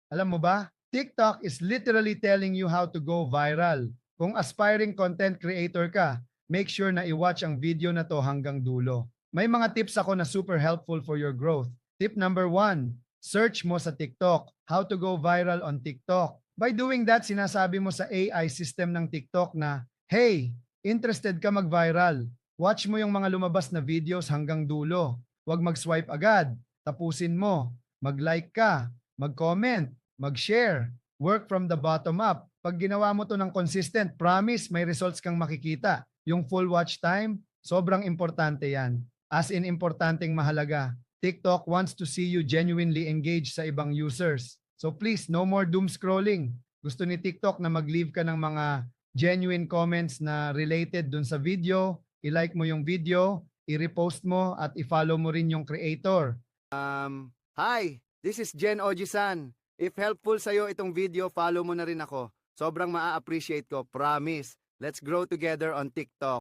Alam mo ba? TikTok is literally telling you how to go viral. Kung aspiring content creator ka, make sure na i-watch ang video na to hanggang dulo. May mga tips ako na super helpful for your growth. Tip number 1, search mo sa TikTok. How to go viral on TikTok. By doing that, sinasabi mo sa AI system ng TikTok na, hey, interested ka mag-viral? Watch mo yung mga lumabas na videos hanggang dulo. Huwag mag-swipe agad. Tapusin mo. Mag-like ka. Mag-comment. Mag-share. Work from the bottom up. Pag ginawa mo to ng consistent, promise may results kang makikita. Yung full watch time, sobrang importante yan. As in importanteng mahalaga. TikTok wants to see you genuinely engaged sa ibang users. So please, no more doom scrolling. Gusto ni TikTok na mag-leave ka ng mga genuine comments na related dun sa video, i-like mo yung video, i-repost mo at i-follow mo rin yung creator. Hi, this is Jen Ojisan. If helpful sa'yo itong video, follow mo na rin ako. Sobrang maa-appreciate ko, promise. Let's grow together on TikTok.